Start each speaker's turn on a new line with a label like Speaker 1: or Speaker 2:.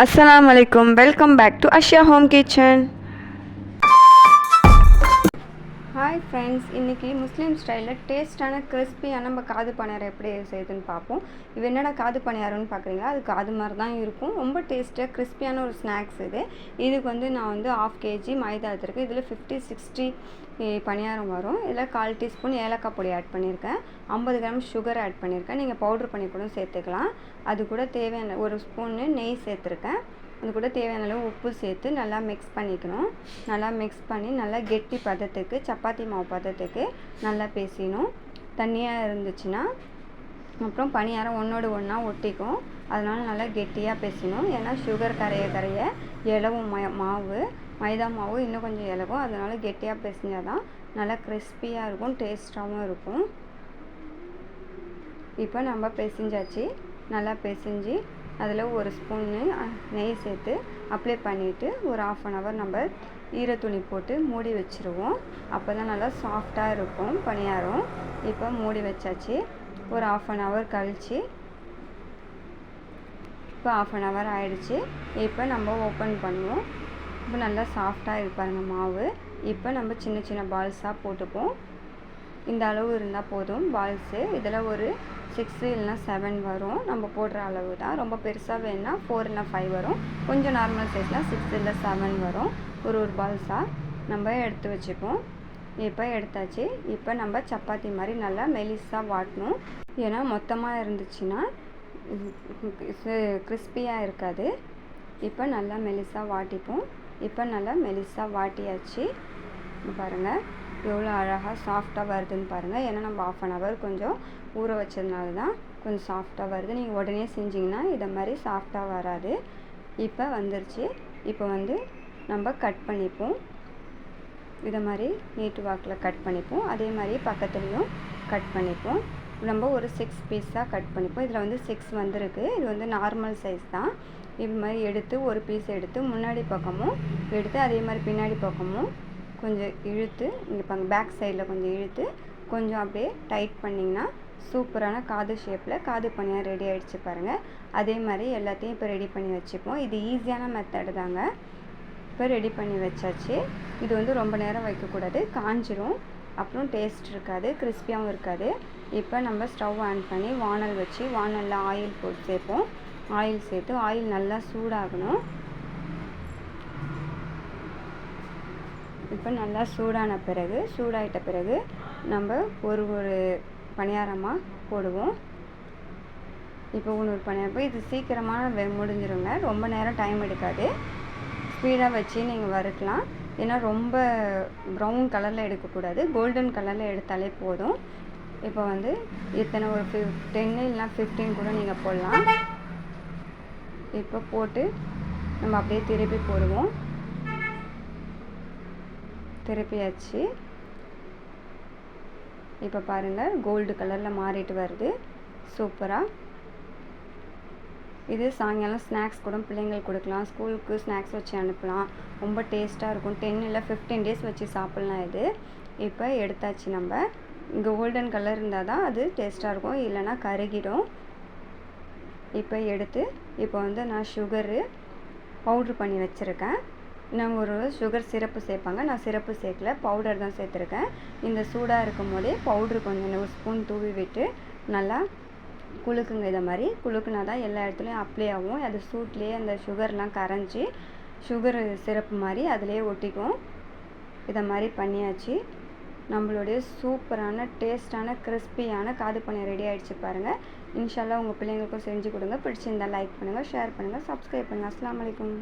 Speaker 1: Assalamualaikum. Welcome back to Asha Home Kitchen. Hi friends, இன்றைக்கி முஸ்லீம் ஸ்டைலில் டேஸ்ட்டான கிறிஸ்பியான நம்ம காது பணியாரம் எப்படி செய்யுதுன்னு பார்ப்போம். இது என்னடா காது பணியாரம்னு பார்க்குறீங்களா? அது காது மாதிரி தான் இருக்கும். ரொம்ப டேஸ்ட்டாக கிறிஸ்பியான ஒரு ஸ்நாக்ஸ் இது. இதுக்கு நான் 1/2 kg மைதா எடுத்துருக்கேன். இதில் 50-60 பணியாரம் வரும். இதில் 1/4 டீஸ்பூன் ஏலக்காய் பொடி ஆட் பண்ணியிருக்கேன். 50 கிராம் சுகர் ஆட் பண்ணியிருக்கேன். நீங்கள் பவுட்ரு பண்ணி கூட சேர்த்துக்கலாம். அது கூட தேவையான 1 ஸ்பூன்னு நெய் சேர்த்துருக்கேன். அது கூட தேவையான அளவு உப்பு சேர்த்து நல்லா மிக்ஸ் பண்ணிக்கணும். நல்லா மிக்ஸ் பண்ணி நல்லா கெட்டி பதத்துக்கு, சப்பாத்தி மாவு பதத்துக்கு நல்லா பேசிக்கணும். தண்ணியாக இருந்துச்சுன்னா அப்புறம் பணியாரம் ஒன்றோடு ஒன்றா ஒட்டிக்கும். அதனால் நல்லா கெட்டியாக பேசணும். ஏன்னா சுகர் கரைய இலவும் மாவு, மைதா மாவு இன்னும் கொஞ்சம் இலகும். அதனால் கெட்டியாக பேசிஞ்சால் தான் நல்லா கிறிஸ்பியாக இருக்கும், டேஸ்ட்டாகவும் இருக்கும். இப்போ நம்ம பேசிஞ்சாச்சு. நல்லா பேசிஞ்சு அதில் 1 ஸ்பூன்னு நெய் சேர்த்து அப்ளை பண்ணிவிட்டு ஒரு 1/2 hour நம்ம ஈரத்துணி போட்டு மூடி வச்சுருவோம். அப்போ தான் நல்லா சாஃப்டாக இருக்கும் பணியாரம். இப்போ மூடி வச்சாச்சு. ஒரு 1/2 hour கழித்து இப்போ 1/2 hour ஆயிடுச்சு. இப்போ நம்ம ஓப்பன் பண்ணுவோம். இப்போ நல்லா சாஃப்டாக இருப்பாருங்க மாவு. இப்போ நம்ம சின்ன சின்ன பால்ஸாக போட்டுப்போம். இந்த அளவு இருந்தால் போதும் பால்ஸு. இதில் ஒரு 6 இல்லைனா 7 வரும். நம்ம போடுற அளவு தான். ரொம்ப பெருசாக வேணுன்னா 4 இல்லை 5 வரும். கொஞ்சம் நார்மல் சைஸ்னால் 6 இல்லை 7 வரும். ஒரு பால்ஸாக நம்ம எடுத்து வச்சுப்போம். இப்போ எடுத்தாச்சு. இப்போ நம்ம சப்பாத்தி மாதிரி நல்லா மெலிசாக வாட்டணும். ஏன்னா மொத்தமாக இருந்துச்சுன்னா கிறிஸ்பியாக இருக்காது. இப்போ நல்லா மெலிசாக வாட்டிப்போம். இப்போ நல்லா மெலிசாக வாட்டியாச்சு. பாருங்கள் எவ்வளோ அழகாக சாஃப்டாக வருதுன்னு பாருங்கள். ஏன்னா நம்ம 1/2 hour கொஞ்சம் ஊற வச்சதுனால தான் கொஞ்சம் சாஃப்டாக வருது. நீங்கள் உடனே செஞ்சிங்கன்னா இதை மாதிரி சாஃப்டாக வராது. இப்போ வந்துருச்சு. இப்போ நம்ம கட் பண்ணிப்போம். இதை மாதிரி நீட்டு வாக்கில் கட் பண்ணிப்போம். அதே மாதிரி பக்கத்துலேயும் கட் பண்ணிப்போம். நம்ம ஒரு 6 பீஸாக கட் பண்ணிப்போம். இதில் 6 வந்திருக்கு. இது நார்மல் சைஸ் தான். இது மாதிரி எடுத்து ஒரு பீஸ் எடுத்து முன்னாடி பக்கமும் எடுத்து அதே மாதிரி பின்னாடி பக்கமும் கொஞ்சம் இழுத்து இங்கே பேக் சைடில் கொஞ்சம் இழுத்து கொஞ்சம் அப்படியே டைட் பண்ணிங்கன்னா சூப்பரான காது ஷேப்பில் காது பணியாரம் ரெடி ஆகிடுச்சு பாருங்கள். அதே மாதிரி எல்லாத்தையும் இப்போ ரெடி பண்ணி வச்சுப்போம். இது ஈஸியான மெத்தடு தாங்க. இப்போ ரெடி பண்ணி வச்சாச்சு. இது ரொம்ப நேரம் வைக்கக்கூடாது, காஞ்சிரும். அப்புறம் டேஸ்ட் இருக்காது, கிறிஸ்பியாகவும் இருக்காது. இப்போ நம்ம ஸ்டவ் ஆன் பண்ணி வானல் வச்சு வானலில் ஆயில் போட்டு சேர்ப்போம். ஆயில் சேர்த்து ஆயில் நல்லா சூடாகணும். இப்போ நல்லா சூடாயிட்ட பிறகு நம்ம ஒரு பணியாரமாக போடுவோம். இப்போ ஒரு பணியாரம் இது சீக்கிரமாக முடிஞ்சிருங்க. ரொம்ப நேரம் டைம் எடுக்காது. ஸ்பீடாக வச்சு நீங்கள் வறுக்கலாம். ஏன்னா ரொம்ப ப்ரௌன் கலரில் எடுக்கக்கூடாது, கோல்டன் கலரில் எடுத்தாலே போதும். இப்போ இத்தனை ஒரு 10 இல்லைனா 15 கூட நீங்கள் போடலாம். இப்போ போட்டு நம்ம அப்படியே திருப்பி போடுவோம். திருப்பியாச்சு. இப்போ பாருங்கள் கோல்டு கலரில் மாறிட்டு வருது சூப்பராக. இது சாயங்காலம் ஸ்நாக்ஸ் கூட பிள்ளைங்களுக்கு கொடுக்கலாம். ஸ்கூலுக்கு ஸ்நாக்ஸ் வச்சு அனுப்பலாம். ரொம்ப டேஸ்ட்டாக இருக்கும். 10 இல்லை 15 days வச்சு சாப்பிட்லாம் இது. இப்போ எடுத்தாச்சு. நம்ம கோல்டன் கலர் இருந்தால் தான் அது டேஸ்ட்டாக இருக்கும், இல்லைனா கருகிடும். இப்போ எடுத்து இப்போ நான் சுகரு பவுட்ரு பண்ணி வச்சுருக்கேன். நான் ஒரு சுகர் சிரப்பு சேர்ப்பாங்க. நான் சிரப்பு சேர்க்கல, பவுடர் தான் சேர்த்துருக்கேன். இந்த சூடாக இருக்கும் போதே பவுட்ரு கொஞ்சம் 1 ஸ்பூன் தூவி விட்டு நல்லா குலுக்குங்க. இதை மாதிரி குலுக்குனா தான் எல்லா இடத்துலையும் அப்ளை ஆகும். அது சூட்லேயே அந்த சுகர்லாம் கரைஞ்சி சுகர் சிரப்பு மாதிரி அதிலே ஒட்டிக்கும். இதை மாதிரி பண்ணியாச்சு. நம்மளுடைய சூப்பரான டேஸ்டான கிறிஸ்பியான காது பணியாரம் ரெடி ஆகிடுச்சு பாருங்கள். இன்ஷால்லா உங்கள் பிள்ளைங்களுக்கும் செஞ்சு கொடுங்க. பிடிச்சிருந்தால் லைக் பண்ணுங்கள், ஷேர் பண்ணுங்கள், சப்ஸ்கிரைப் பண்ணுங்கள். அஸ்ஸலாமு அலைக்கும்.